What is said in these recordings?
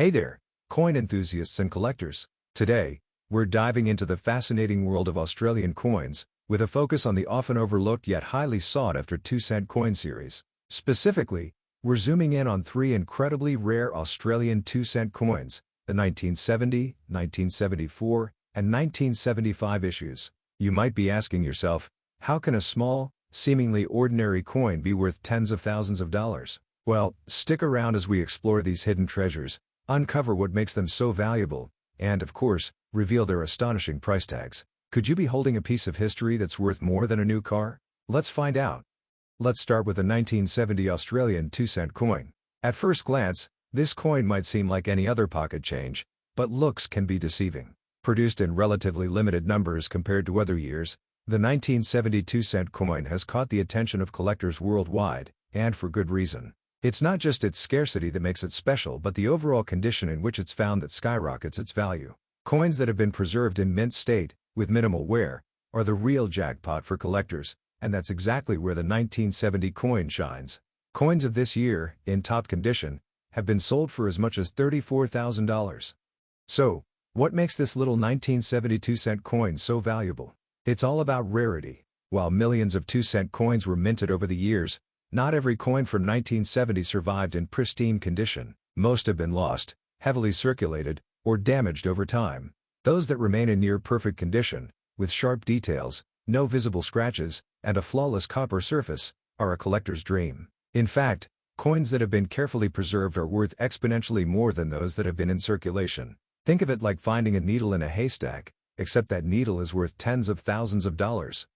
Hey there, coin enthusiasts and collectors. Today, we're diving into the fascinating world of Australian coins, with a focus on the often overlooked yet highly sought-after 2-cent coin series. Specifically, we're zooming in on three incredibly rare Australian 2-cent coins, the 1970, 1974, and 1975 issues. You might be asking yourself, how can a small, seemingly ordinary coin be worth tens of thousands of dollars? Well, stick around as we explore these hidden treasures, uncover what makes them so valuable, and, of course, reveal their astonishing price tags. Could you be holding a piece of history that's worth more than a new car? Let's find out. Let's start with the 1970 Australian 2-cent coin. At first glance, this coin might seem like any other pocket change, but looks can be deceiving. Produced in relatively limited numbers compared to other years, the 1970 2-cent coin has caught the attention of collectors worldwide, and for good reason. It's not just its scarcity that makes it special, but the overall condition in which it's found that skyrockets its value. Coins that have been preserved in mint state, with minimal wear, are the real jackpot for collectors, and that's exactly where the 1970 coin shines. Coins of this year, in top condition, have been sold for as much as $34,000. So, what makes this little 1970 2-cent coin so valuable? It's all about rarity. While millions of 2-cent coins were minted over the years, not every coin from 1970 survived in pristine condition. Most have been lost, heavily circulated, or damaged over time. Those that remain in near-perfect condition, with sharp details, no visible scratches, and a flawless copper surface, are a collector's dream. In fact, coins that have been carefully preserved are worth exponentially more than those that have been in circulation. Think of it like finding a needle in a haystack, except that needle is worth tens of thousands of dollars.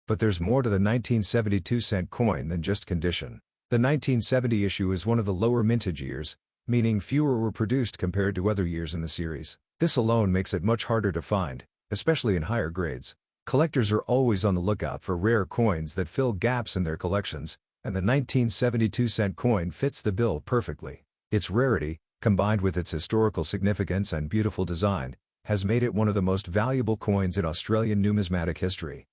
But there's more to the 1970 2-cent coin than just condition. The 1970 issue is one of the lower mintage years, meaning fewer were produced compared to other years in the series. This alone makes it much harder to find, especially in higher grades. Collectors are always on the lookout for rare coins that fill gaps in their collections, and the 1970 2-cent coin fits the bill perfectly. Its rarity, combined with its historical significance and beautiful design, has made it one of the most valuable coins in Australian numismatic history.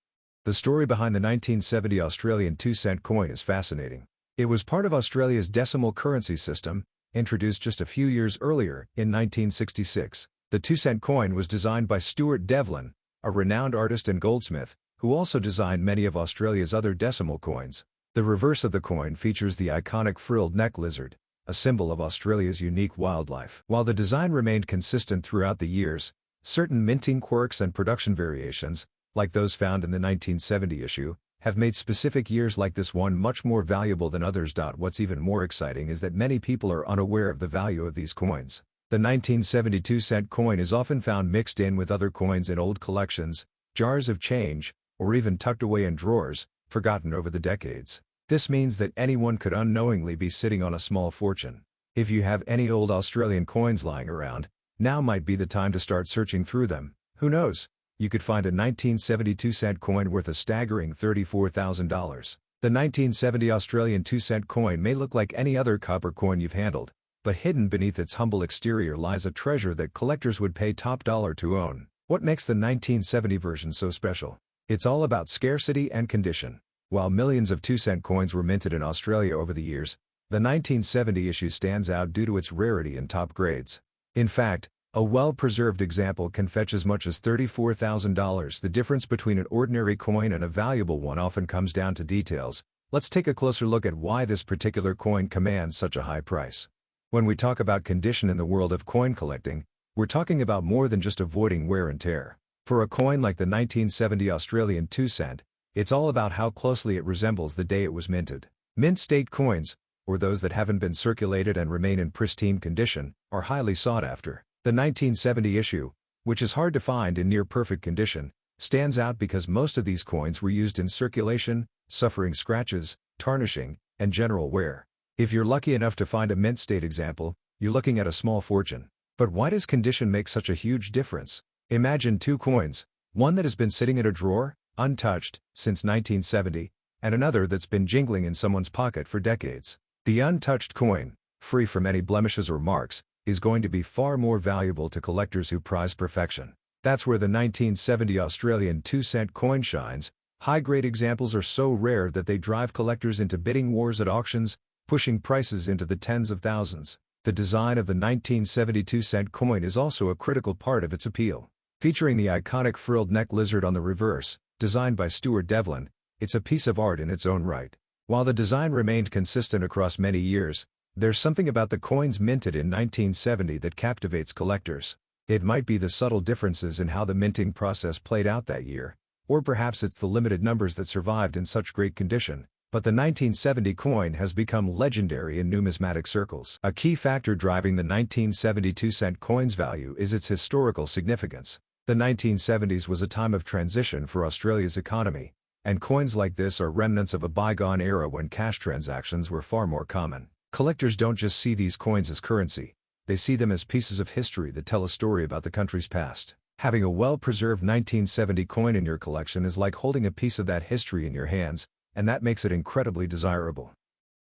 The story behind the 1970 Australian 2-cent coin is fascinating. It was part of Australia's decimal currency system, introduced just a few years earlier, in 1966. The 2-cent coin was designed by Stuart Devlin, a renowned artist and goldsmith, who also designed many of Australia's other decimal coins. The reverse of the coin features the iconic frilled neck lizard, a symbol of Australia's unique wildlife. While the design remained consistent throughout the years, certain minting quirks and production variations, like those found in the 1970 issue, have made specific years like this one much more valuable than others. What's even more exciting is that many people are unaware of the value of these coins. The 1970 2-cent coin is often found mixed in with other coins in old collections, jars of change, or even tucked away in drawers, forgotten over the decades. This means that anyone could unknowingly be sitting on a small fortune. If you have any old Australian coins lying around, now might be the time to start searching through them. Who knows? You could find a 1970 2-cent coin worth a staggering $34,000. The 1970 Australian 2-cent coin may look like any other copper coin you've handled, but hidden beneath its humble exterior lies a treasure that collectors would pay top dollar to own. What makes the 1970 version so special? It's all about scarcity and condition. While millions of 2-cent coins were minted in Australia over the years, the 1970 issue stands out due to its rarity and top grades. In fact, a well-preserved example can fetch as much as $34,000. The difference between an ordinary coin and a valuable one often comes down to details. Let's take a closer look at why this particular coin commands such a high price. When we talk about condition in the world of coin collecting, we're talking about more than just avoiding wear and tear. For a coin like the 1970 Australian 2-cent, it's all about how closely it resembles the day it was minted. Mint state coins, or those that haven't been circulated and remain in pristine condition, are highly sought after. The 1970 issue, which is hard to find in near-perfect condition, stands out because most of these coins were used in circulation, suffering scratches, tarnishing, and general wear. If you're lucky enough to find a mint state example, you're looking at a small fortune. But why does condition make such a huge difference? Imagine two coins, one that has been sitting in a drawer, untouched, since 1970, and another that's been jingling in someone's pocket for decades. The untouched coin, free from any blemishes or marks, is going to be far more valuable to collectors who prize perfection. That's where the 1970 Australian 2-cent coin shines. High-grade examples are so rare that they drive collectors into bidding wars at auctions, pushing prices into the tens of thousands. The design of the 1972-cent coin is also a critical part of its appeal. Featuring the iconic frilled neck lizard on the reverse, designed by Stuart Devlin, it's a piece of art in its own right. While the design remained consistent across many years, there's something about the coins minted in 1970 that captivates collectors. It might be the subtle differences in how the minting process played out that year, or perhaps it's the limited numbers that survived in such great condition. But the 1970 coin has become legendary in numismatic circles. A key factor driving the 1972-cent coin's value is its historical significance. The 1970s was a time of transition for Australia's economy, and coins like this are remnants of a bygone era when cash transactions were far more common. Collectors don't just see these coins as currency, they see them as pieces of history that tell a story about the country's past. Having a well-preserved 1970 coin in your collection is like holding a piece of that history in your hands, and that makes it incredibly desirable.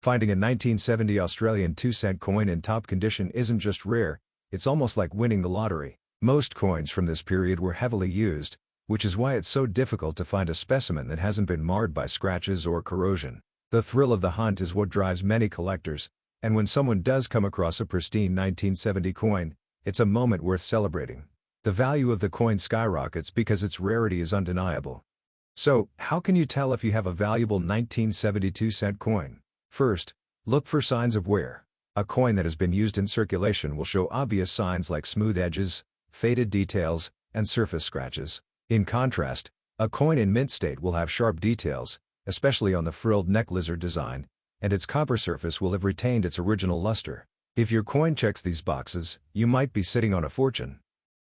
Finding a 1970 Australian 2-cent coin in top condition isn't just rare, it's almost like winning the lottery. Most coins from this period were heavily used, which is why it's so difficult to find a specimen that hasn't been marred by scratches or corrosion. The thrill of the hunt is what drives many collectors, and when someone does come across a pristine 1970 coin, it's a moment worth celebrating. The value of the coin skyrockets because its rarity is undeniable. So, how can you tell if you have a valuable 1972-cent coin? First, look for signs of wear. A coin that has been used in circulation will show obvious signs like smooth edges, faded details, and surface scratches. In contrast, a coin in mint state will have sharp details, especially on the frilled neck lizard design, and its copper surface will have retained its original luster. If your coin checks these boxes, you might be sitting on a fortune.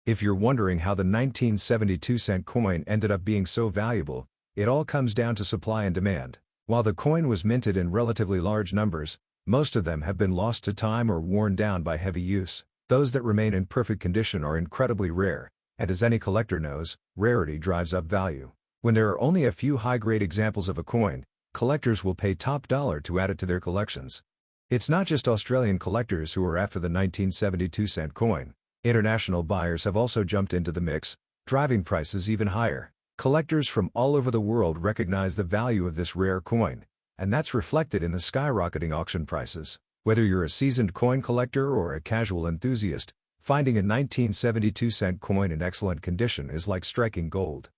If you're wondering how the 1972-cent coin ended up being so valuable, it all comes down to supply and demand. While the coin was minted in relatively large numbers, most of them have been lost to time or worn down by heavy use. Those that remain in perfect condition are incredibly rare, and as any collector knows, rarity drives up value. When there are only a few high-grade examples of a coin, collectors will pay top dollar to add it to their collections. It's not just Australian collectors who are after the 1972-cent coin. International buyers have also jumped into the mix, driving prices even higher. Collectors from all over the world recognize the value of this rare coin, and that's reflected in the skyrocketing auction prices. Whether you're a seasoned coin collector or a casual enthusiast, finding a 1972-cent coin in excellent condition is like striking gold.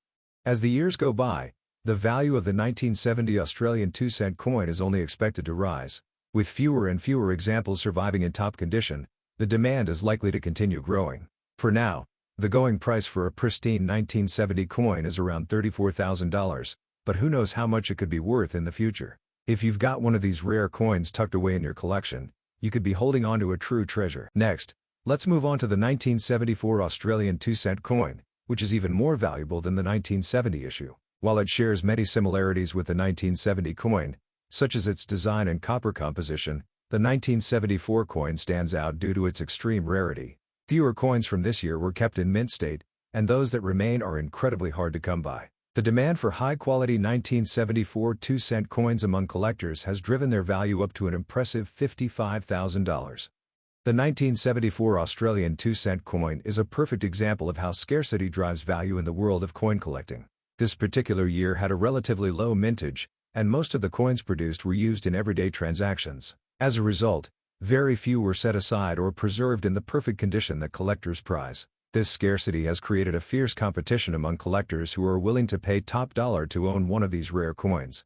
As the years go by, the value of the 1970 Australian 2-cent coin is only expected to rise. With fewer and fewer examples surviving in top condition, the demand is likely to continue growing. For now, the going price for a pristine 1970 coin is around $34,000, but who knows how much it could be worth in the future. If you've got one of these rare coins tucked away in your collection, you could be holding on to a true treasure. Next, let's move on to the 1974 Australian 2-cent coin, which is even more valuable than the 1970 issue. While it shares many similarities with the 1970 coin, such as its design and copper composition, the 1974 coin stands out due to its extreme rarity. Fewer coins from this year were kept in mint state, and those that remain are incredibly hard to come by. The demand for high-quality 1974 2-cent coins among collectors has driven their value up to an impressive $55,000. The 1974 Australian 2-cent coin is a perfect example of how scarcity drives value in the world of coin collecting. This particular year had a relatively low mintage, and most of the coins produced were used in everyday transactions. As a result, very few were set aside or preserved in the perfect condition that collectors prize. This scarcity has created a fierce competition among collectors who are willing to pay top dollar to own one of these rare coins.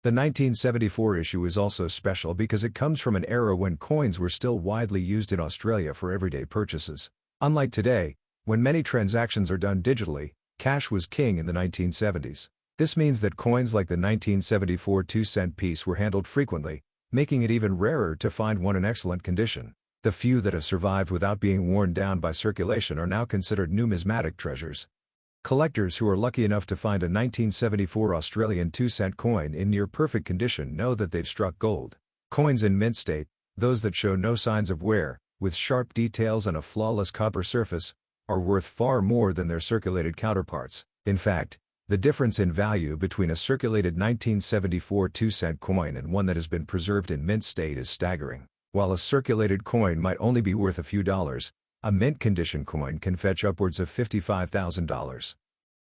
The 1974 issue is also special because it comes from an era when coins were still widely used in Australia for everyday purchases. Unlike today, when many transactions are done digitally, cash was king in the 1970s. This means that coins like the 1974 2-cent piece were handled frequently, making it even rarer to find one in excellent condition. The few that have survived without being worn down by circulation are now considered numismatic treasures. Collectors who are lucky enough to find a 1974 Australian 2-cent coin in near-perfect condition know that they've struck gold. Coins in mint state, those that show no signs of wear, with sharp details and a flawless copper surface, are worth far more than their circulated counterparts. In fact, the difference in value between a circulated 1974 2-cent coin and one that has been preserved in mint state is staggering. While a circulated coin might only be worth a few dollars, a mint condition coin can fetch upwards of $55,000.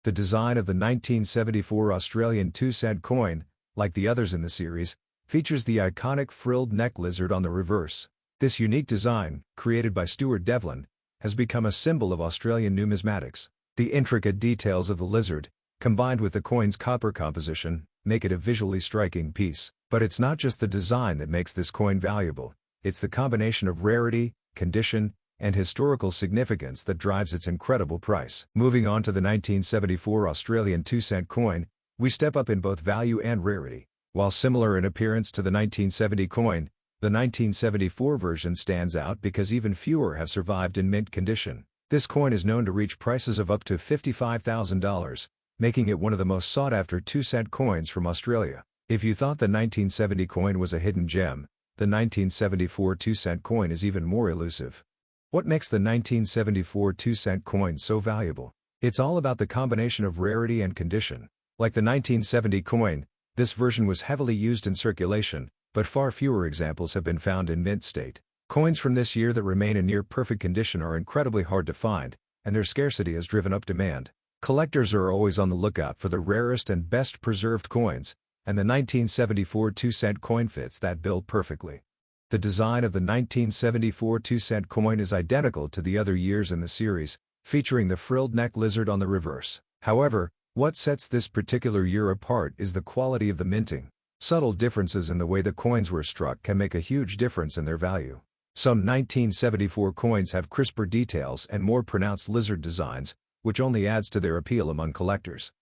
The design of the 1974 Australian 2-cent coin, like the others in the series, features the iconic frilled neck lizard on the reverse. This unique design, created by Stuart Devlin, has become a symbol of Australian numismatics. The intricate details of the lizard, combined with the coin's copper composition, make it a visually striking piece. But it's not just the design that makes this coin valuable, it's the combination of rarity, condition, and historical significance that drives its incredible price. Moving on to the 1974 Australian 2-cent coin, we step up in both value and rarity. While similar in appearance to the 1970 coin, the 1974 version stands out because even fewer have survived in mint condition. This coin is known to reach prices of up to $55,000, making it one of the most sought-after 2-cent coins from Australia. If you thought the 1970 coin was a hidden gem, the 1974 2-cent coin is even more elusive. What makes the 1974 2-cent coin so valuable? It's all about the combination of rarity and condition. Like the 1970 coin, this version was heavily used in circulation, but far fewer examples have been found in mint state. Coins from this year that remain in near-perfect condition are incredibly hard to find, and their scarcity has driven up demand. Collectors are always on the lookout for the rarest and best-preserved coins, and the 1974 2-cent coin fits that bill perfectly. The design of the 1974 2-cent coin is identical to the other years in the series, featuring the frilled neck lizard on the reverse. However, what sets this particular year apart is the quality of the minting. Subtle differences in the way the coins were struck can make a huge difference in their value. Some 1974 coins have crisper details and more pronounced lizard designs, which only adds to their appeal among collectors.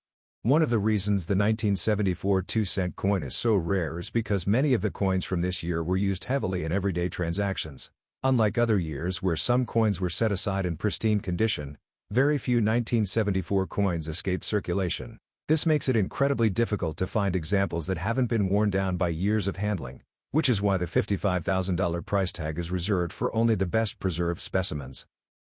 One of the reasons the 1974 2-cent coin is so rare is because many of the coins from this year were used heavily in everyday transactions. Unlike other years where some coins were set aside in pristine condition, very few 1974 coins escape circulation. This makes it incredibly difficult to find examples that haven't been worn down by years of handling, which is why the $55,000 price tag is reserved for only the best preserved specimens.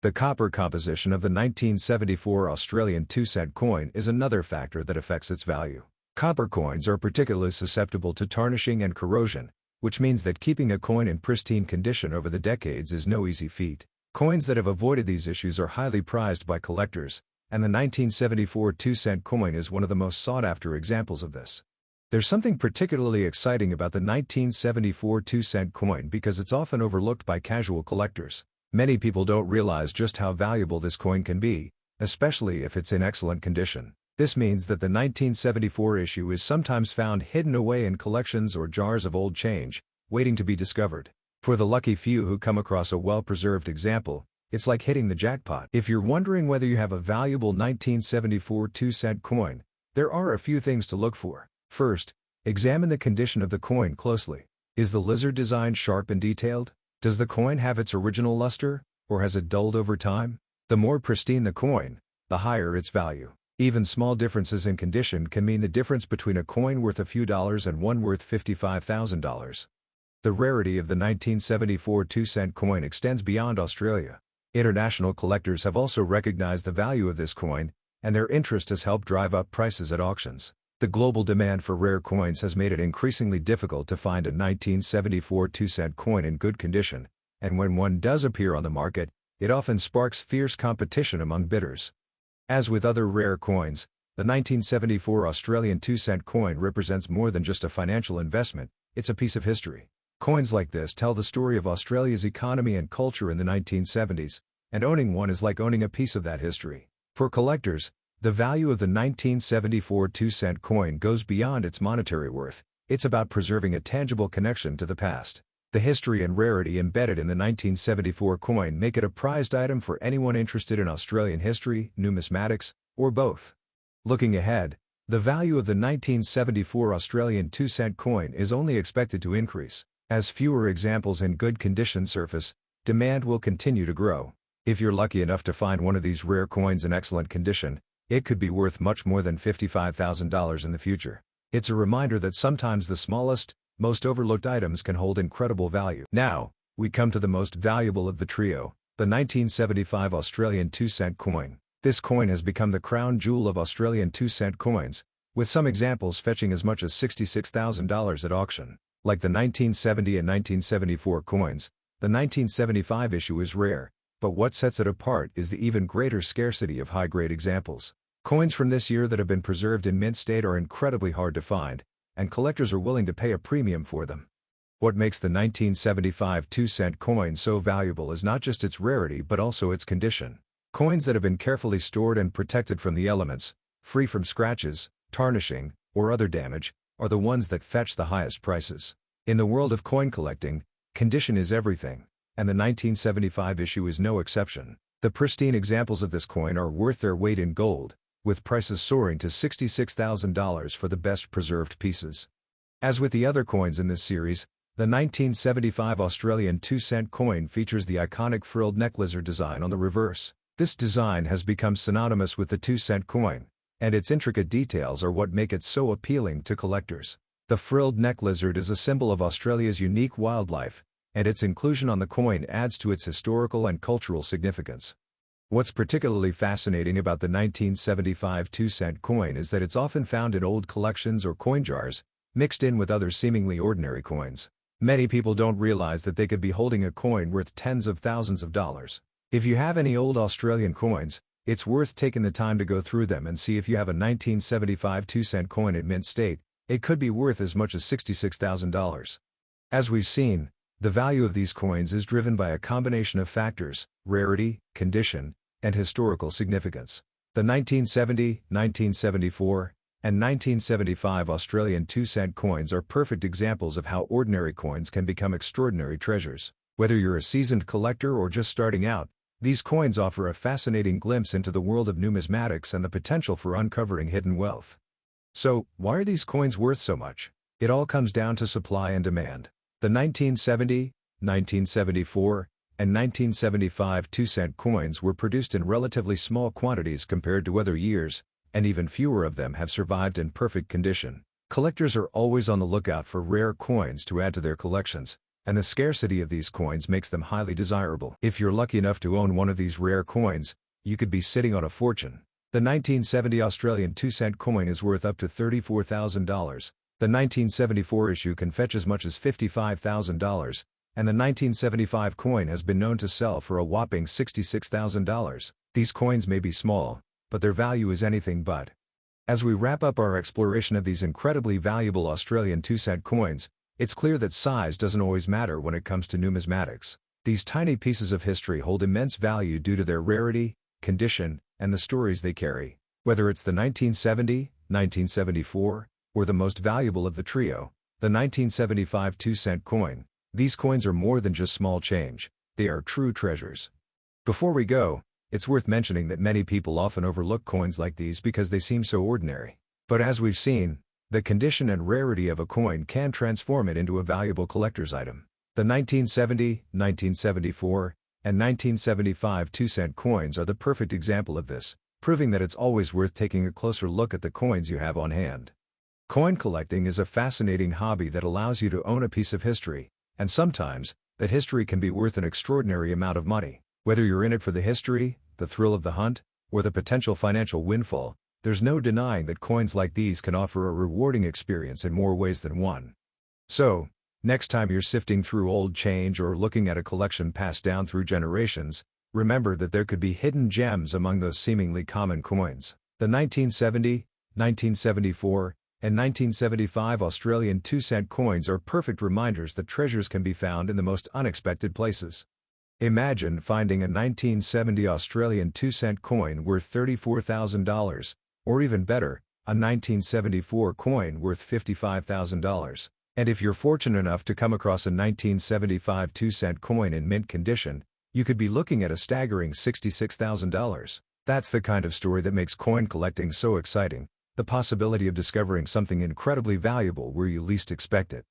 The copper composition of the 1974 Australian 2-cent coin is another factor that affects its value. Copper coins are particularly susceptible to tarnishing and corrosion, which means that keeping a coin in pristine condition over the decades is no easy feat. Coins that have avoided these issues are highly prized by collectors, and the 1974 2-cent coin is one of the most sought-after examples of this. There's something particularly exciting about the 1974 2-cent coin because it's often overlooked by casual collectors. Many people don't realize just how valuable this coin can be, especially if it's in excellent condition. This means that the 1974 issue is sometimes found hidden away in collections or jars of old change, waiting to be discovered. For the lucky few who come across a well-preserved example, it's like hitting the jackpot. If you're wondering whether you have a valuable 1974 2-cent coin, there are a few things to look for. First, examine the condition of the coin closely. Is the lizard design sharp and detailed? Does the coin have its original luster, or has it dulled over time? The more pristine the coin, the higher its value. Even small differences in condition can mean the difference between a coin worth a few dollars and one worth $55,000. The rarity of the 1974 2-cent coin extends beyond Australia. International collectors have also recognized the value of this coin, and their interest has helped drive up prices at auctions. The global demand for rare coins has made it increasingly difficult to find a 1974 2-cent coin in good condition, and when one does appear on the market, it often sparks fierce competition among bidders. As with other rare coins, the 1974 Australian 2-cent coin represents more than just a financial investment, it's a piece of history. Coins like this tell the story of Australia's economy and culture in the 1970s, and owning one is like owning a piece of that history. For collectors, the value of the 1974 2-cent coin goes beyond its monetary worth. It's about preserving a tangible connection to the past. The history and rarity embedded in the 1974 coin make it a prized item for anyone interested in Australian history, numismatics, or both. Looking ahead, the value of the 1974 Australian 2-cent coin is only expected to increase. As fewer examples in good condition surface, demand will continue to grow. If you're lucky enough to find one of these rare coins in excellent condition, it could be worth much more than $55,000 in the future. It's a reminder that sometimes the smallest, most overlooked items can hold incredible value. Now, we come to the most valuable of the trio, the 1975 Australian 2-cent coin. This coin has become the crown jewel of Australian 2-cent coins, with some examples fetching as much as $66,000 at auction. Like the 1970 and 1974 coins, the 1975 issue is rare, but what sets it apart is the even greater scarcity of high-grade examples. Coins from this year that have been preserved in mint state are incredibly hard to find, and collectors are willing to pay a premium for them. What makes the 1975 2-cent coin so valuable is not just its rarity but also its condition. Coins that have been carefully stored and protected from the elements, free from scratches, tarnishing, or other damage, are the ones that fetch the highest prices. In the world of coin collecting, condition is everything, and the 1975 issue is no exception. The pristine examples of this coin are worth their weight in gold, with prices soaring to $66,000 for the best preserved pieces. As with the other coins in this series, the 1975 Australian 2-cent coin features the iconic frilled neck lizard design on the reverse. This design has become synonymous with the 2-cent coin, and its intricate details are what make it so appealing to collectors. The frilled neck lizard is a symbol of Australia's unique wildlife, and its inclusion on the coin adds to its historical and cultural significance. What's particularly fascinating about the 1975 2-cent coin is that it's often found in old collections or coin jars, mixed in with other seemingly ordinary coins. Many people don't realize that they could be holding a coin worth tens of thousands of dollars. If you have any old Australian coins, it's worth taking the time to go through them and see if you have a 1975 2-cent coin in mint state. It could be worth as much as $66,000. As we've seen, the value of these coins is driven by a combination of factors: rarity, condition, and historical significance. The 1970, 1974, and 1975 Australian 2-cent coins are perfect examples of how ordinary coins can become extraordinary treasures. Whether you're a seasoned collector or just starting out, these coins offer a fascinating glimpse into the world of numismatics and the potential for uncovering hidden wealth. So, why are these coins worth so much? It all comes down to supply and demand. The 1970, 1974, and 1975 2-cent coins were produced in relatively small quantities compared to other years, and even fewer of them have survived in perfect condition. Collectors are always on the lookout for rare coins to add to their collections, and the scarcity of these coins makes them highly desirable. If you're lucky enough to own one of these rare coins, you could be sitting on a fortune. The 1970 Australian 2-cent coin is worth up to $34,000. The 1974 issue can fetch as much as $55,000, and the 1975 coin has been known to sell for a whopping $66,000. These coins may be small, but their value is anything but. As we wrap up our exploration of these incredibly valuable Australian 2-cent coins, it's clear that size doesn't always matter when it comes to numismatics. These tiny pieces of history hold immense value due to their rarity, condition, and the stories they carry. Whether it's the 1970, 1974, or the most valuable of the trio, the 1975 2-cent coin, these coins are more than just small change. They are true treasures. Before we go, it's worth mentioning that many people often overlook coins like these because they seem so ordinary. But as we've seen, the condition and rarity of a coin can transform it into a valuable collector's item. The 1970, 1974, and 1975 2-cent coins are the perfect example of this, proving that it's always worth taking a closer look at the coins you have on hand. Coin collecting is a fascinating hobby that allows you to own a piece of history, and sometimes, that history can be worth an extraordinary amount of money. Whether you're in it for the history, the thrill of the hunt, or the potential financial windfall, there's no denying that coins like these can offer a rewarding experience in more ways than one. So, next time you're sifting through old change or looking at a collection passed down through generations, remember that there could be hidden gems among those seemingly common coins. The 1970, 1974, and 1975 Australian 2-cent coins are perfect reminders that treasures can be found in the most unexpected places. Imagine finding a 1970 Australian 2-cent coin worth $34,000, or even better, a 1974 coin worth $55,000. And if you're fortunate enough to come across a 1975 2-cent coin in mint condition, you could be looking at a staggering $66,000. That's the kind of story that makes coin collecting so exciting, the possibility of discovering something incredibly valuable where you least expect it.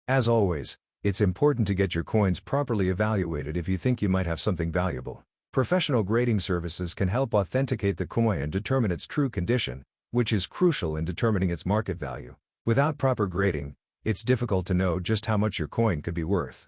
As always, it's important to get your coins properly evaluated if you think you might have something valuable. Professional grading services can help authenticate the coin and determine its true condition, which is crucial in determining its market value. Without proper grading, it's difficult to know just how much your coin could be worth.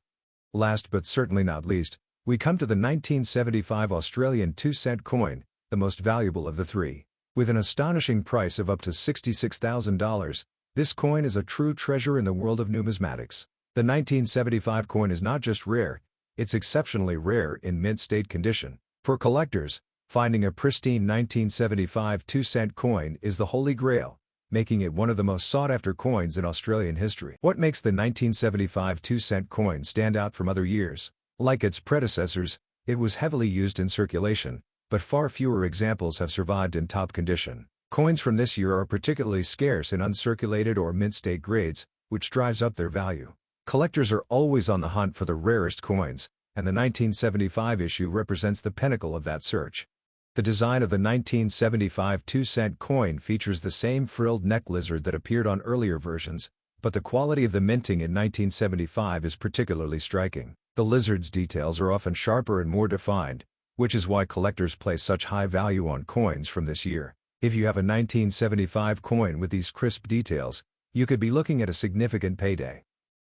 Last but certainly not least, we come to the 1975 Australian 2-cent coin, the most valuable of the three. With an astonishing price of up to $66,000, this coin is a true treasure in the world of numismatics. The 1975 coin is not just rare, it's exceptionally rare in mint state condition. For collectors, finding a pristine 1975 2-cent coin is the holy grail, making it one of the most sought-after coins in Australian history. What makes the 1975 2-cent coin stand out from other years? Like its predecessors, it was heavily used in circulation, but far fewer examples have survived in top condition. Coins from this year are particularly scarce in uncirculated or mint-state grades, which drives up their value. Collectors are always on the hunt for the rarest coins, and the 1975 issue represents the pinnacle of that search. The design of the 1975 2-cent coin features the same frilled neck lizard that appeared on earlier versions, but the quality of the minting in 1975 is particularly striking. The lizard's details are often sharper and more defined, which is why collectors place such high value on coins from this year. If you have a 1975 coin with these crisp details, you could be looking at a significant payday.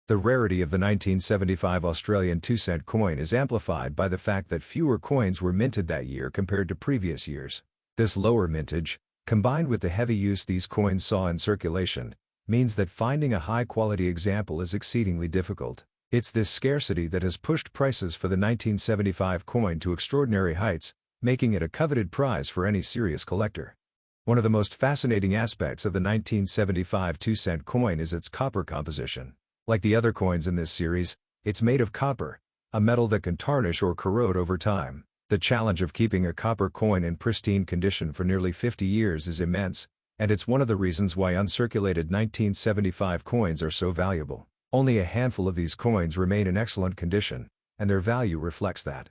The rarity of the 1975 Australian 2-cent coin is amplified by the fact that fewer coins were minted that year compared to previous years. This lower mintage, combined with the heavy use these coins saw in circulation, means that finding a high-quality example is exceedingly difficult. It's this scarcity that has pushed prices for the 1975 coin to extraordinary heights, making it a coveted prize for any serious collector. One of the most fascinating aspects of the 1975 2-cent coin is its copper composition. Like the other coins in this series, it's made of copper, a metal that can tarnish or corrode over time. The challenge of keeping a copper coin in pristine condition for nearly 50 years is immense, and it's one of the reasons why uncirculated 1975 coins are so valuable. Only a handful of these coins remain in excellent condition, and their value reflects that.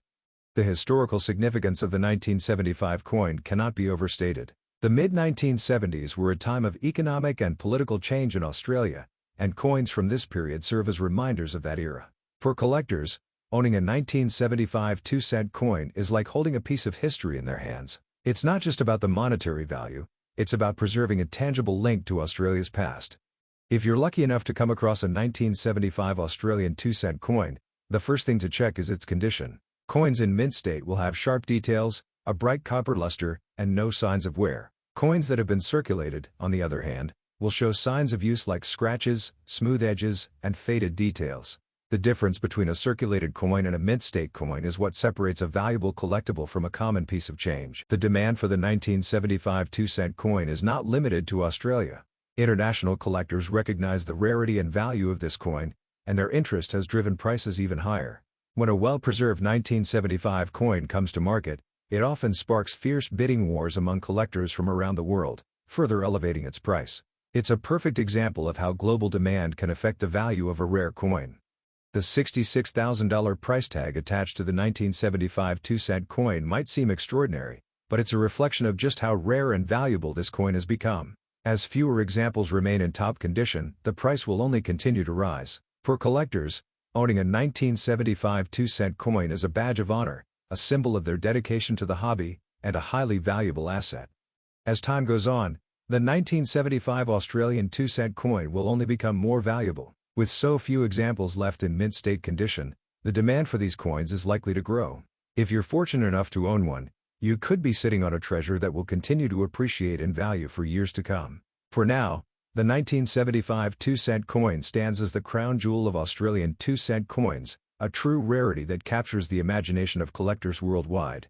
The historical significance of the 1975 coin cannot be overstated. The mid-1970s were a time of economic and political change in Australia, and coins from this period serve as reminders of that era. For collectors, owning a 1975 2-cent coin is like holding a piece of history in their hands. It's not just about the monetary value, it's about preserving a tangible link to Australia's past. If you're lucky enough to come across a 1975 Australian 2-cent coin, the first thing to check is its condition. Coins in mint state will have sharp details, a bright copper luster, and no signs of wear. Coins that have been circulated, on the other hand, will show signs of use like scratches, smooth edges, and faded details. The difference between a circulated coin and a mint-state coin is what separates a valuable collectible from a common piece of change. The demand for the 1975 2-cent coin is not limited to Australia. International collectors recognize the rarity and value of this coin, and their interest has driven prices even higher. When a well-preserved 1975 coin comes to market, it often sparks fierce bidding wars among collectors from around the world, further elevating its price. It's a perfect example of how global demand can affect the value of a rare coin. The $66,000 price tag attached to the 1975 2-cent coin might seem extraordinary, but it's a reflection of just how rare and valuable this coin has become. As fewer examples remain in top condition, the price will only continue to rise. For collectors, owning a 1975 2-cent coin is a badge of honor, a symbol of their dedication to the hobby, and a highly valuable asset. As time goes on, the 1975 Australian 2-cent coin will only become more valuable. With so few examples left in mint-state condition, the demand for these coins is likely to grow. If you're fortunate enough to own one, you could be sitting on a treasure that will continue to appreciate in value for years to come. For now, the 1975 2-cent coin stands as the crown jewel of Australian 2-cent coins, a true rarity that captures the imagination of collectors worldwide.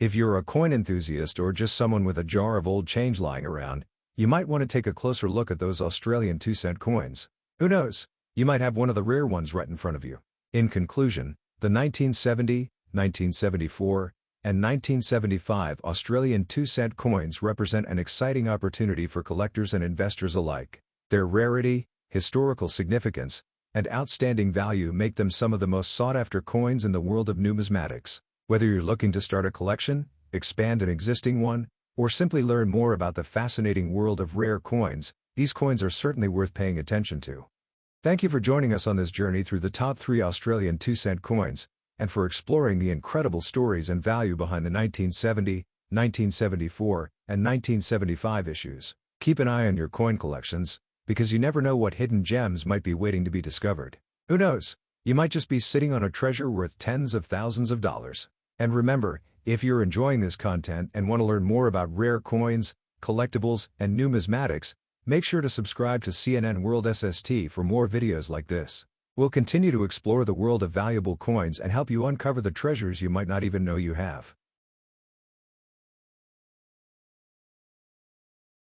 If you're a coin enthusiast or just someone with a jar of old change lying around, you might want to take a closer look at those Australian 2-cent coins. Who knows, you might have one of the rare ones right in front of you. In conclusion, the 1970, 1974, and 1975 Australian 2-cent coins represent an exciting opportunity for collectors and investors alike. Their rarity, historical significance, and outstanding value make them some of the most sought-after coins in the world of numismatics. Whether you're looking to start a collection, expand an existing one, or simply learn more about the fascinating world of rare coins, these coins are certainly worth paying attention to. Thank you for joining us on this journey through the top 3 Australian 2-cent coins, and for exploring the incredible stories and value behind the 1970, 1974, and 1975 issues. Keep an eye on your coin collections, because you never know what hidden gems might be waiting to be discovered. Who knows, you might just be sitting on a treasure worth tens of thousands of dollars. And remember, if you're enjoying this content and want to learn more about rare coins, collectibles, and numismatics, make sure to subscribe to CNN World SST for more videos like this. We'll continue to explore the world of valuable coins and help you uncover the treasures you might not even know you have.